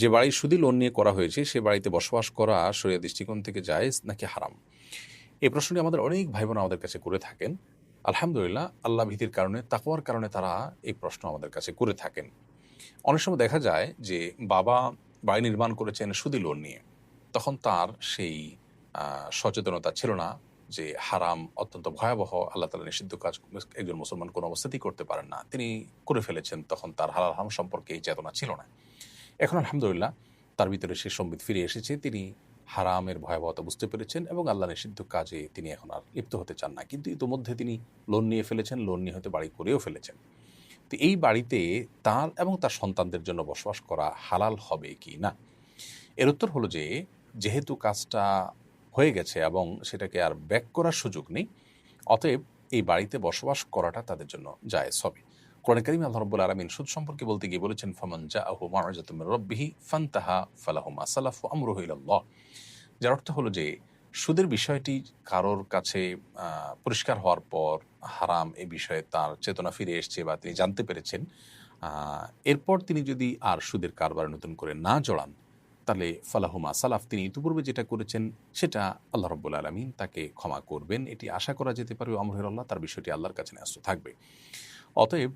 যে বাড়ি সুদি লোন নিয়ে করা হয়েছে সে বাড়িতে বসবাস করা শরিয়া দৃষ্টিকোণ থেকে জায়েজ নাকি হারাম? এই প্রশ্নটি আমাদের অনেক ভাই বোন আমাদের কাছে করে থাকেন। আলহামদুলিল্লাহ, আল্লাহ ভীতির কারণে, তাকওয়ার কারণে তারা এই প্রশ্ন আমাদের কাছে করে থাকেন। অনেক সময় দেখা যায় যে বাবা বাড়ি নির্মাণ করেছেন সুদি লোন নিয়ে। তখন তার সেই সচেতনতা ছিল না যে হারাম অত্যন্ত ভয়াবহ, আল্লাহ তাআলা নিষিদ্ধ কাজ একজন মুসলমান কোনো অবস্থাতেই করতে পারেন না। তিনি করে ফেলেছেন, তখন তার হালাল হারাম সম্পর্কে এই চেতনা ছিল না। এখন আলহামদুলিল্লাহ তার ভিতরে সে সম্বিত ফিরে এসেছে। তিনি হারামের ভয়াবহতা বুঝতে পেরেছেন এবং আল্লাহ নিষিদ্ধ কাজে তিনি এখন আর লিপ্ত হতে চান না। কিন্তু ইতোমধ্যে তিনি লোন নিয়ে ফেলেছেন, লোন নিয়ে হয়তো বাড়ি করেও ফেলেছেন। তো এই বাড়িতে তার এবং তার সন্তানদের জন্য বসবাস করা হালাল হবে কি না? এর উত্তর হলো যে, যেহেতু কাজটা হয়ে গেছে এবং সেটাকে আর ব্যাক করার সুযোগ নেই, অতএব এই বাড়িতে বসবাস করাটা তাদের জন্য জায়েজ হবে। কোরআনে কারিমে আল্লাহ রাব্বুল আলামিন সুদ সম্পর্কে বলতে গিয়ে বলেছেন, ফামান জাআহু মাউইযাতুম মির রাব্বিহি ফান্তাহা ফালাহু মা সালাফ ওয়া আমরুহু ইলাল্লাহ। যার অর্থ হলো যে সুদের বিষয়টি কারোর কাছে পরিষ্কার হওয়ার পর হারাম এ বিষয়ে তার চেতনা ফিরে এসছে বা তিনি জানতে পেরেছেন, এরপর তিনি যদি আর সুদের কারবারে নতুন করে না জড়ান, তাহলে ফালাহু মা সালাফ, তিনি ইতিপূর্বে যেটা করেছেন সেটা আল্লাহ রাব্বুল আলামিন তাকে ক্ষমা করবেন। এটি আশা করা যেতে পারে। ওয়া আমরুহু ইলাল্লাহ, তার বিষয়টি আল্লাহর কাছে ন্যস্ত থাকবে। অতএব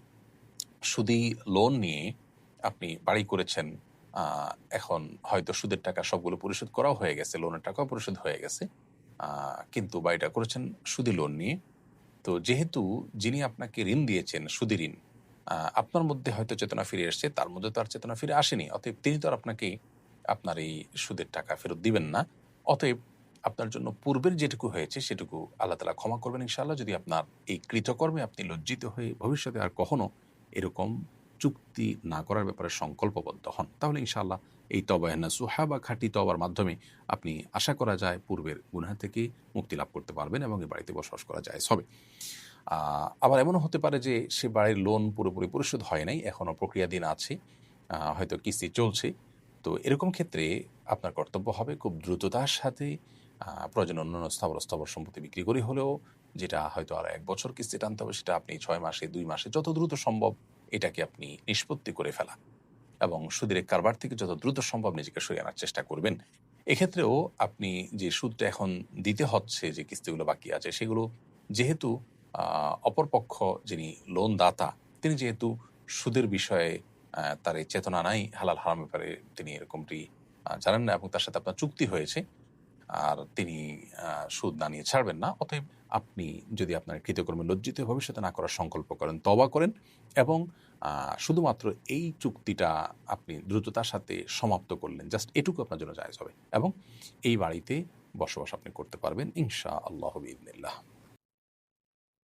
সুদি লোন নিয়ে আপনি বাড়ি করেছেন, এখন হয়তো সুদের টাকা সবগুলো পরিশোধ করাও হয়ে গেছে, লোনের টাকাও পরিশোধ হয়ে গেছে। কিন্তু বাড়িটা করেছেন সুদি লোন নিয়ে। তো যেহেতু যিনি আপনাকে ঋণ দিয়েছেন, সুদি ঋণ, আপনার মধ্যে হয়তো চেতনা ফিরে এসছে, তার মধ্যে তো আর চেতনা ফিরে আসেনি। অতএব তিনি তো আর আপনাকে আপনার এই সুদের টাকা ফেরত দিবেন না। অতএব আপনার জন্য পূর্বের যেটুকু হয়েছে সেটুকু আল্লাহ তাআলা ক্ষমা করবেন ইনশাআল্লাহ, যদি আপনার এই কৃতকর্মে আপনি লজ্জিত হয়ে ভবিষ্যতে আর কখনো এরকম চুক্তি না করার ব্যাপারে সংকল্পবদ্ধ হন। তাহলে ইনশাআল্লাহ এই তওবায়ে নাসুহা বা খাঁটি তওবার মাধ্যমে আপনি আশা করা যায় পূর্বের গুনাহ থেকে মুক্তি লাভ করতে পারবেন এবং এই বাড়িতে বসবাস করা জায়েজ হবে। আবার এমনও হতে পারে যে সে বাড়ির লোন পুরোপুরি পরিশোধ হয় নাই, এখনো প্রক্রিয়াধীন আছে, হয়তো কিস্তি চলছে। তো এরকম ক্ষেত্রে আপনার কর্তব্য হবে খুব দ্রুততার সাথে প্রয়োজন অন্যান্য স্থাবর সম্পত্তি বিক্রি করে হলেও, যেটা হয়তো আরো ১ বছর কিস্তি টানতে হবে, সেটা আপনি ৬ মাসে, ২ মাসে, যত দ্রুত সম্ভব এটাকে আপনি নিষ্পত্তি করে ফেলা এবং সুদের কারবার থেকে যত দ্রুত সম্ভব নিজেকে সরিয়ে আনার চেষ্টা করবেন। এক্ষেত্রেও আপনি যে সুদটা এখন দিতে হচ্ছে, যে কিস্তিগুলো বাকি আছে, সেগুলো যেহেতু অপরপক্ষ যিনি লোন দাতা, তিনি যেহেতু সুদের বিষয়ে তার এই চেতনা নাই, হালাল হারাম ব্যাপারে তিনি এরকমটি জানেন না এবং তার সাথে আপনার চুক্তি হয়েছে, আর তিনি সুদ না নিয়ে ছাড়বেন না। অতএব আপনি যদি আপনার কৃতকর্মে লজ্জিত হয়ে ভবিষ্যতে না করার সংকল্প করেন, তওবা করেন এবং শুধুমাত্র এই চুক্তিটা আপনি দ্রুততার সাথে সমাপ্ত করলেন, জাস্ট এটুকু আপনার জন্য জায়েজ হবে এবং এই বাড়িতে বসবাস আপনি করতে পারবেন ইনশাআল্লাহ বিইذনিল্লাহ।